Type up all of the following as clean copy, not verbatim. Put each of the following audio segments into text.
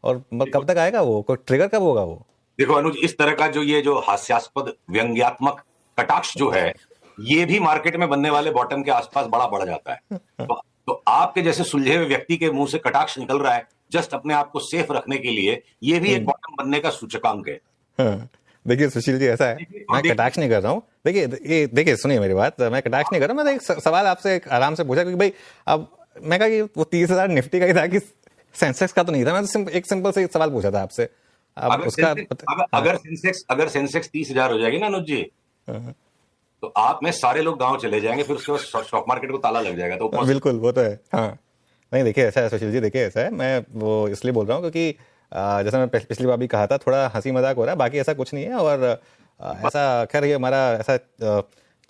और कब तक आएगा वो, कोई ट्रिगर कब होगा वो? देखो अनुज, इस तरह का जो ये जो हास्यास्पद व्यंग्यात्मक कटाक्ष जो है, ये भी मार्केट में बनने वाले बॉटम के आसपास बड़ा बढ़ जाता है। तो आपके जैसे सुलझे हुए व्यक्ति के मुंह से कटाक्ष निकल रहा है जस्ट अपने आप को सेफ रखने के लिए, ये भी एक बॉटम बनने का सूचकांक है। हाँ। देखिए सुशील जी, ऐसा है, मैं कटाक्ष नहीं कर रहा हूँ। देखिए सुनिए मेरी बात, मैं कटाक्ष नहीं कर रहा। मैं तो एक सवाल आपसे आराम से पूछा, क्योंकि भाई अब मैं कहा कि वो 30,000 निफ्टी का ही था कि सेंसेक्स का तो नहीं था। मैं तो एक सिंपल से सवाल पूछा था आपसे। अब उसका अगर सेंसेक्स 30,000 हो जाएगी ना अनुज जी, तो आप में सारे लोग गांव चले जाएंगे, फिर उसके बाद स्टॉक मार्केट को ताला लग जाएगा। तो बिल्कुल, वो तो है। हाँ नहीं, देखिए ऐसा है सुशील जी, देखिए ऐसा है, मैं वो इसलिए बोल रहा हूँ क्योंकि जैसा मैं पिछली बार भी कहा था, थोड़ा हंसी मजाक हो रहा है, बाकी ऐसा कुछ नहीं है। और ऐसा खैर ये हमारा ऐसा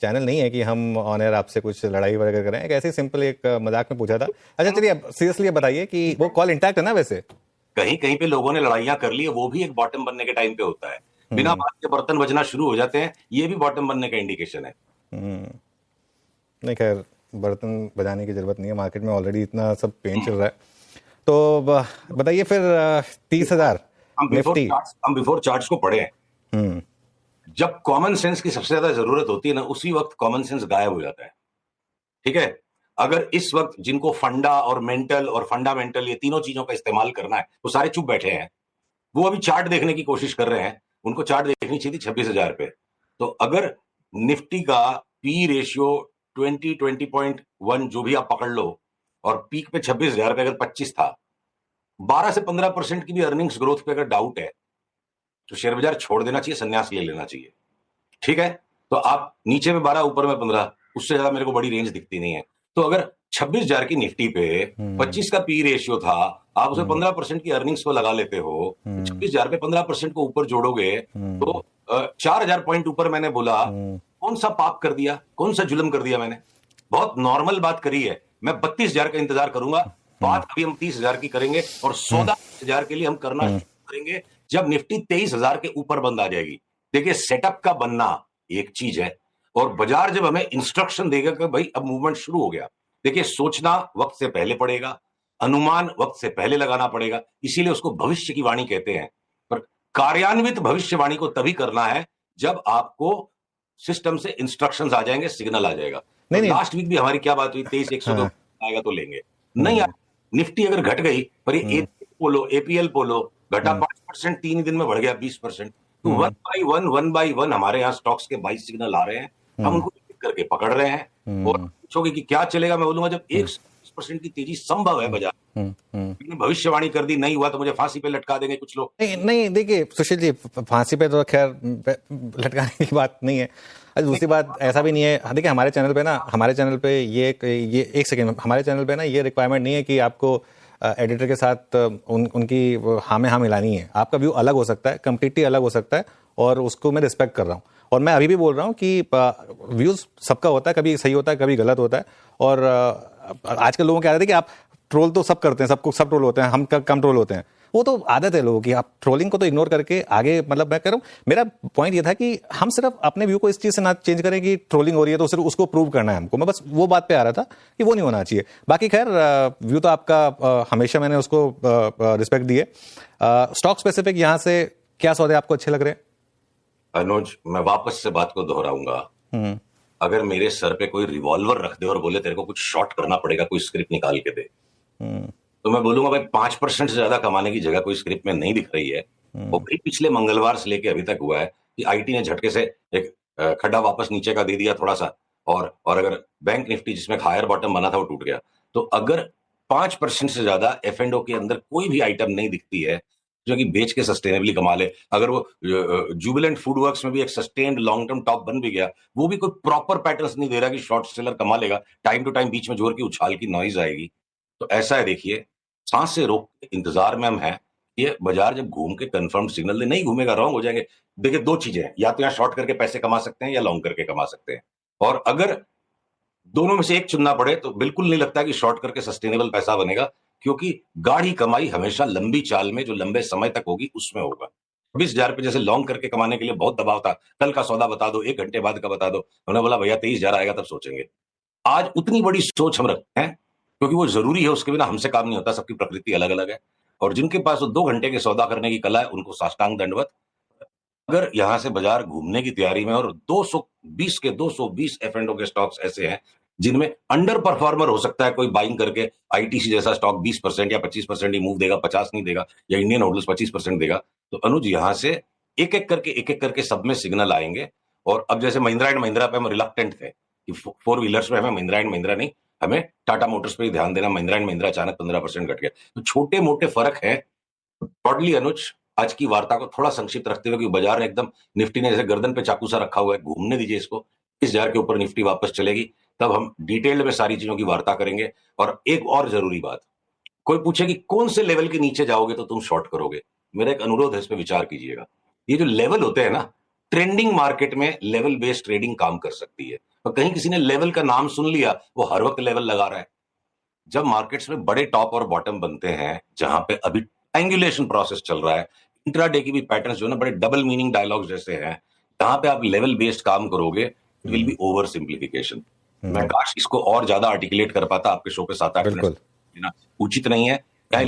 चैनल नहीं है कि हम ऑन एयर आपसे कुछ लड़ाई वगैरह करें। एक ऐसे सिंपल एक मजाक में पूछा था। अच्छा चलिए, अब सीरियसली बताइए कि वो कॉल इंटैक्ट है ना? वैसे कहीं कहीं पे लोगों ने लड़ाइयां कर ली है, वो भी एक बॉटम बनने के टाइम पे होता है। बिना बात के बर्तन बजना शुरू हो जाते हैं, ये भी बॉटम बनने का इंडिकेशन है। नहीं खैर, बर्तन बजाने की जरूरत नहीं है, मार्केट में ऑलरेडी इतना सब पेन चल रहा है। तो बताइए फिर 30,000 निफ्टी। हम बिफोर चार्ट्स को पढ़े हैं। जब कॉमन सेंस की सबसे ज्यादा जरूरत होती है ना, उसी वक्त कॉमन सेंस गायब हो जाता है। ठीक है, अगर इस वक्त जिनको फंडा और मेंटल और फंडामेंटल ये तीनों चीजों का इस्तेमाल करना है, वो सारे चुप बैठे हैं। वो अभी चार्ट देखने की कोशिश कर रहे हैं, उनको चार्ट देखनी चाहिए थी 26,000 पे। तो अगर निफ्टी का पी रेशियो 20.1 जो भी आप पकड़ लो, और पीक पे 26,000 पे अगर 25 था, 12 से 15% की भी अर्निंग्स ग्रोथ पे अगर डाउट है तो शेयर बाजार छोड़ देना चाहिए, संन्यास ले लेना चाहिए। ठीक है, तो आप नीचे में 12, ऊपर में 15, उससे ज्यादा मेरे को बड़ी रेंज दिखती नहीं है। तो अगर 26,000 की निफ्टी पे 25 का पी रेशियो था, आप उसे 15% की अर्निंग्स को लगा लेते हो, 26,000 पे 15% को ऊपर जोड़ोगे तो 4,000 पॉइंट ऊपर। मैंने बोला कौन सा पाप कर दिया, कौन सा जुल्म कर दिया मैंने? बहुत नॉर्मल बात करी है। मैं 32,000 का इंतजार करूंगा, बात अभी हम 30,000 की करेंगे, और 14,000 के लिए हम करना शुरू करेंगे जब निफ्टी 23,000 के ऊपर बंद आ जाएगी। देखिए, सेटअप का बनना एक चीज है, और बाजार जब हमें इंस्ट्रक्शन देगा कि भाई अब मूवमेंट शुरू हो गया। देखिए, सोचना वक्त से पहले पड़ेगा, अनुमान वक्त से पहले लगाना पड़ेगा, इसीलिए उसको भविष्य की वाणी कहते हैं। पर कार्यान्वित भविष्यवाणी को तभी करना है जब आपको सिस्टम से इंस्ट्रक्शंस आ जाएंगे, सिग्नल आ जाएगा। तो लास्ट वीक भी हमारी क्या बात हुई, 23,102 आएगा तो लेंगे, नहीं आएगा। निफ्टी अगर घट गई, पर ये एपीएल पोलो घटा 5%, 3 दिन में बढ़ गया 20%। तो वन बाई वन हमारे यहाँ स्टॉक्स के 22 सिग्नल आ रहे हैं, हम उनको करके पकड़ रहे हैं। और पूछोगे कि क्या चलेगा, मैं बोलूंगा जब 1% की तेजी संभव है बाजार। भविष्यवाणी कर दी, नहीं हुआ तो मुझे फांसी पे लटका देंगे कुछ लोग। नहीं देखिए सुशील जी, फांसी पे तो खैर लटकाने की बात नहीं है। दूसरी बात, ऐसा भी नहीं है। देखिए हमारे चैनल पे ये एक सेकेंड, हमारे चैनल पे ना ये रिक्वायरमेंट नहीं है कि आपको एडिटर के साथ उनकी हाँ में हाँ मिलानी है। आपका व्यू अलग हो सकता है, कंप्लीटली अलग हो सकता है, और उसको मैं रिस्पेक्ट कर रहा हूँ। और मैं अभी भी बोल रहा हूँ कि व्यूज सबका होता है, कभी सही होता है, कभी गलत होता है। और आजकल लोगों की आदत है कि आप ट्रोल तो सब करते हैं, सब ट्रोल होते हैं, हम कम ट्रोल होते हैं। वो तो आदत है लोगों की। आप ट्रोलिंग को तो इग्नोर करके आगे, मतलब मैं कह रहा हूँ, मेरा पॉइंट ये था कि हम सिर्फ अपने व्यू को इस चीज से ना चेंज करें कि ट्रोलिंग हो रही है तो सिर्फ उसको प्रूव करना है हमको। मैं बस वो बात पे आ रहा था कि वो नहीं होना चाहिए। बाकी खैर व्यू तो आपका हमेशा मैंने उसको रिस्पेक्ट दिए। स्टॉक स्पेसिफिक यहाँ से क्या सौदे आपको अच्छे लग रहे हैं? अनुज, मैं वापस से बात को दोहराऊंगा। अगर मेरे सर पे कोई रिवॉल्वर रख दे और बोले तेरे को कुछ शॉर्ट करना पड़ेगा, कोई स्क्रिप्ट निकाल के दे, तो मैं बोलूंगा भाई 5% से ज्यादा कमाने की जगह कोई स्क्रिप्ट में नहीं दिख रही है। वो भी पिछले मंगलवार से लेके अभी तक हुआ है कि आईटी ने झटके से एक खड्डा वापस नीचे का दे दिया थोड़ा सा, और अगर बैंक निफ्टी जिसमें हायर बॉटम बना था वो टूट गया। तो अगर 5% से ज्यादा एफ एंड ओ के अंदर कोई भी आइटम नहीं दिखती है जो कि बेच के सस्टेनेबली कमा ले, अगर वो जुबिलेंट फूड वर्क्स में भी एक सस्टेन्ड लॉन्ग टर्म टॉप बन भी गया, वो भी कोई प्रॉपर पैटर्न्स नहीं दे रहा कि शॉर्ट सेलर कमा लेगा, टाइम टू टाइम बीच में जोर की उछाल की नॉइज आएगी। तो ऐसा है, देखिए सांस से रोक इंतजार में हम हैं। ये बाजार जब घूम के कंफर्म सिग्नल दे, नहीं घूमेगा रॉन्ग हो जाएंगे। देखिए, दो चीजें हैं, या तो यहाँ शॉर्ट करके पैसे कमा सकते हैं या लॉन्ग करके कमा सकते हैं। और अगर दोनों में से एक चुनना पड़े तो बिल्कुल नहीं लगता कि शॉर्ट करके सस्टेनेबल पैसा बनेगा, क्योंकि गाढ़ी कमाई हमेशा लंबी चाल में जो लंबे समय तक होगी उसमें होगा। 20,000 पे जैसे लॉन्ग करके कमाने के लिए बहुत दबाव था, कल का सौदा बता दो, 1 घंटे बाद का बता दो। उन्होंने बोला भैया 23,000 आएगा तब सोचेंगे। आज उतनी बड़ी सोच हम रखते हैं क्योंकि वो जरूरी है, उसके बिना हमसे काम नहीं होता, सबकी प्रकृति अलग अलग है। और जिनके पास वो 2 घंटे के सौदा करने की कला है उनको साष्टांग दंडवत। अगर यहां से बाजार घूमने की तैयारी में, और 220 के 220 F&O के स्टॉक्स ऐसे हैं जिनमें अंडर परफॉर्मर हो सकता है कोई बाइंग करके, आईटीसी जैसा स्टॉक 20% या 25% ही मूव देगा, 50 नहीं देगा, या इंडियन होटल्स 25% देगा, तो अनुज यहां से एक एक करके सब में सिग्नल आएंगे। और अब जैसे महिंद्रा एंड महिंद्रा पे हम रिलक्टेंट थे कि 4 व्हीलर्स में हमें महिंद्रा एंड महिंद्रा नहीं, हमें टाटा मोटर्स पे ही ध्यान देना, महिंद्रा एंड महिंद्रा अचानक 15% घट गया, तो छोटे मोटे फर्क है। ब्रॉडली अनुज आज की वार्ता को थोड़ा संक्षिप्त रखते हुए, क्योंकि बाजार ने एकदम निफ्टी ने जैसे गर्दन पे चाकू सा रखा हुआ है, घूमने दीजिए इसको, 20,000 के ऊपर निफ्टी वापस चलेगी, तब हम डिटेल में सारी चीजों की वार्ता करेंगे। और एक और जरूरी बात, कोई पूछे कि कौन से लेवल के नीचे जाओगे तो तुम शॉर्ट करोगे, मेरा एक अनुरोध है, इस पर विचार कीजिएगा। ये जो लेवल होते हैं ना, ट्रेंडिंग मार्केट में लेवल बेस्ड ट्रेडिंग काम कर सकती है, और कहीं किसी ने लेवल का नाम सुन लिया, वो हर वक्त लेवल लगा रहा है। जब मार्केट्स में बड़े टॉप और बॉटम बनते हैं, जहां पे अभी ट्रायंगुलेशन प्रोसेस चल रहा है, इंट्राडे की भी पैटर्न्स जो है ना बड़े डबल मीनिंग डायलॉग्स जैसे हैं, जहां पे आप लेवल बेस्ड काम करोगे, it will be over simplification. मैं काश इसको और ज्यादा आर्टिकुलेट कर पाता आपके शो पे 7-8 मिनट बिल्कुल लेना उचित नहीं है। चाहे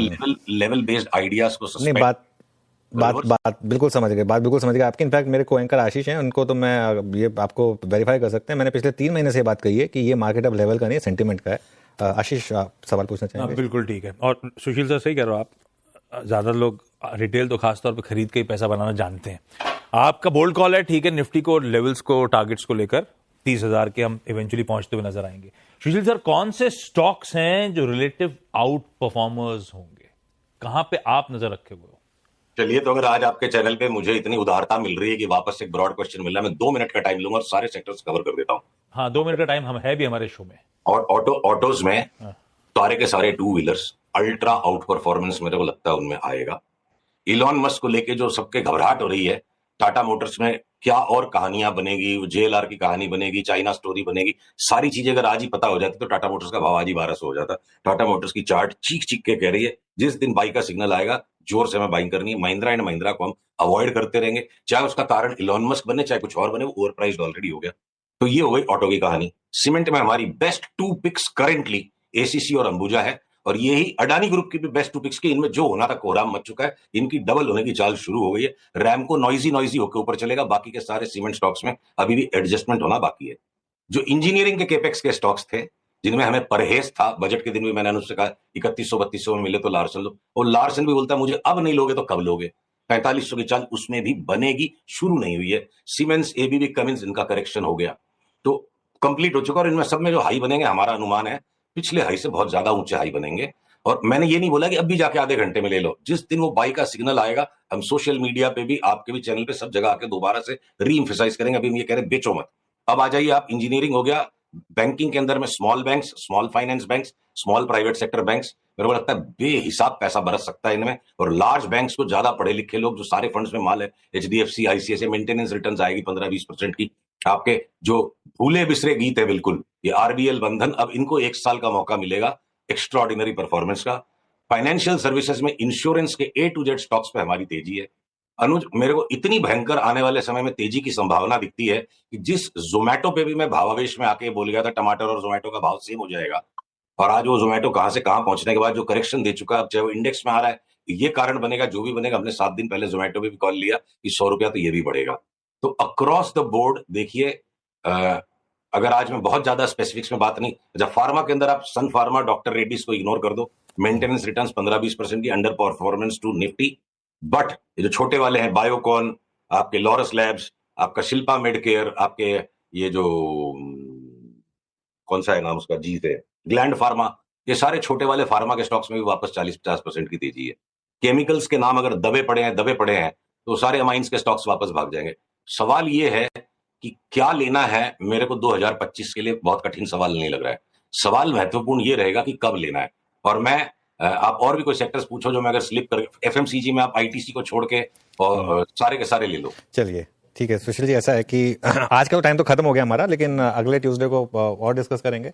लेवल बेस्ड आइडियाज को नहीं, बात बिल्कुल समझ गए, बात बिल्कुल समझ गए आपकी। इनफैक्ट मेरे को एंकर आशीष हैं, उनको तो मैं ये आपको वेरीफाई कर सकते हैं, मैंने पिछले 3 महीने से ये बात कही है कि ये मार्केट अब लेवल का नहीं है, सेंटिमेंट का है। आशीष आप सवाल पूछना चाहेंगे? बिल्कुल ठीक है, और सुशील सर सही कह रहे हो आप, ज़्यादा लोग रिटेल तो खासतौर पे खरीद के ही पैसा बनाना जानते हैं। आपका बोल्ड कॉल है, ठीक है, निफ्टी को लेवल्स को टारगेट्स को लेकर 30,000 के हम इवेंचुअली पहुंचते हुए नजर आएंगे। सुशील सर, कौन से स्टॉक्स हैं जो रिलेटिव आउट परफॉर्मर्स होंगे, कहां पे आप नजर रखे हुए हो? चलिए, तो अगर आज आपके चैनल पे मुझे इतनी उदारता मिल रही है कि वापस एक ब्रॉड क्वेश्चन मिल रहा है, मैं 2 मिनट का टाइम लूंगा और सारे सेक्टर्स कवर कर देता हूं। हाँ, 2 मिनट का टाइम हम है भी हमारे शो में। और ऑटोज में सारे के सारे 2 व्हीलर्स अल्ट्रा आउट परफॉर्मेंस मेरे को लगता है उनमें आएगा। इलॉन मस्क को लेके जो सबके घबराहट हो रही है, टाटा मोटर्स में क्या और कहानियां बनेगी, जेएलआर की कहानी बनेगी, चाइना स्टोरी बनेगी, सारी चीजें अगर आज ही पता हो जाती तो टाटा मोटर्स का भाव आज ही 1200 हो जाता। टाटा मोटर्स की चार्ट चीख चीख के कह रही है जिस दिन बाई का सिग्नल आएगा जोर से हमें बाइंग करनी है। महिंद्रा एंड महिंद्रा को हम अवॉइड करते रहेंगे, चाहे उसका कारण इलॉन मस्क बने चाहे कुछ और बने, वो ओवर प्राइस्ड ऑलरेडी हो गया। तो ये हो गई ऑटो की कहानी। सीमेंट में हमारी बेस्ट 2 पिक्स करेंटली एसीसी और अंबुजा है, और यही अडानी ग्रुप की भी बेस्ट 2 पिक्स की, इनमें जो होना था कोहराम मच चुका है, इनकी डबल होने की चाल शुरू हो गई है। रैमको नॉइजी होकर ऊपर चलेगा, बाकी के सारे सीमेंट स्टॉक्स में अभी भी एडजस्टमेंट होना बाकी है। जो इंजीनियरिंग के केपेक्स के स्टॉक्स थे जिनमें हमें परहेज था, बजट के दिन भी मैंने अनुष्ठ कहा 3100-3200 में मिले तो लार्सन लो, और लार्सन भी बोलता है मुझे अब नहीं लोगे तो कब लोगे। 4500 की चाल उसमें भी बनेगी, शुरू नहीं हुई है। सीमेंस, एबीबी, कमिंस, इनका करेक्शन हो गया तो कंप्लीट हो चुका, और इनमें सब में जो हाई बनेंगे हमारा अनुमान है पिछले हाई से बहुत ज्यादा ऊंचे हाई बनेंगे। और मैंने ये नहीं बोला कि अब भी जाके आधे घंटे में ले लो, जिस दिन वो बाई का सिग्नल आएगा हम सोशल मीडिया पे भी, आपके भी चैनल पे, सब जगह आके दोबारा से री एम्फेसाइज करेंगे। अभी हम ये कह रहे हैं बेचो मत, अब आ जाइए आप। इंजीनियरिंग हो गया, बैंकिंग के अंदर में small banks, small finance banks, small private sector banks, मेरे को लगता है बेहिसाब पैसा बरस सकता है इनमें। और लार्ज बैंक्स को ज्यादा पढ़े लिखे लोग जो सारे फंड्स में माल है, एचडीएफसी, आईसीआईसीआई, मेंटेनेंस रिटर्न्स आएगी 15-20% की। आपके जो भूले बिसरे गीत है बिल्कुल, ये आरबीएल, बंधन, अब इनको 1 साल का मौका मिलेगा एक्स्ट्राऑर्डिनरी परफॉर्मेंस का। फाइनेंशियल सर्विसेज में इंश्योरेंस के A to Z स्टॉक्स पे हमारी तेजी है। अनुज, मेरे को इतनी भयंकर आने वाले समय में तेजी की संभावना दिखती है कि जिस जोमेटो पे भी मैं भावावेश में आके बोल गया था टमाटर और जोमेटो का भाव सेम हो जाएगा, और आज वो जोमेटो कहां से कहां पहुंचने के बाद जो करेक्शन दे चुका है, चाहे वो इंडेक्स में आ रहा है, ये कारण बनेगा जो भी बनेगा। हमने 7 दिन पहले जोमेटो पे भी कॉल लिया कि 100 रुपया तो ये भी बढ़ेगा। तो अक्रॉस द बोर्ड देखिए, अगर आज मैं बहुत ज्यादा स्पेसिफिक्स में बात नहीं, जब फार्मा के अंदर आप सन फार्मा, डॉक्टर रेड्डीज को इग्नोर कर दो, मेंटेनेंस रिटर्न्स 15-20% की under performance to Nifty. But ये जो छोटे वाले हैं, बायोकॉन, आपके लॉरस लैब्स, आपका शिल्पा मेडकेयर, आपके ये जो कौन सा है नाम उसका, जी से, ग्लैंड फार्मा, ये सारे छोटे वाले फार्मा के स्टॉक्स में भी वापस 40-50% की तेजी है। केमिकल्स के नाम अगर दबे पड़े हैं तो सारे अमाइंस के स्टॉक्स वापस भाग जाएंगे। सवाल ये है कि क्या लेना है, मेरे को 2025 के लिए बहुत कठिन सवाल नहीं लग रहा है। सवाल महत्वपूर्ण ये रहेगा कि कब लेना है। और मैं, आप और भी कोई सेक्टर्स पूछो जो मैं अगर स्लिप कर, एफएमसीजी में आप आईटीसी को छोड़ के और सारे के सारे ले लो। चलिए ठीक है सुशील जी, ऐसा है कि आज का तो टाइम तो खत्म हो गया हमारा, लेकिन अगले ट्यूसडे को और डिस्कस करेंगे।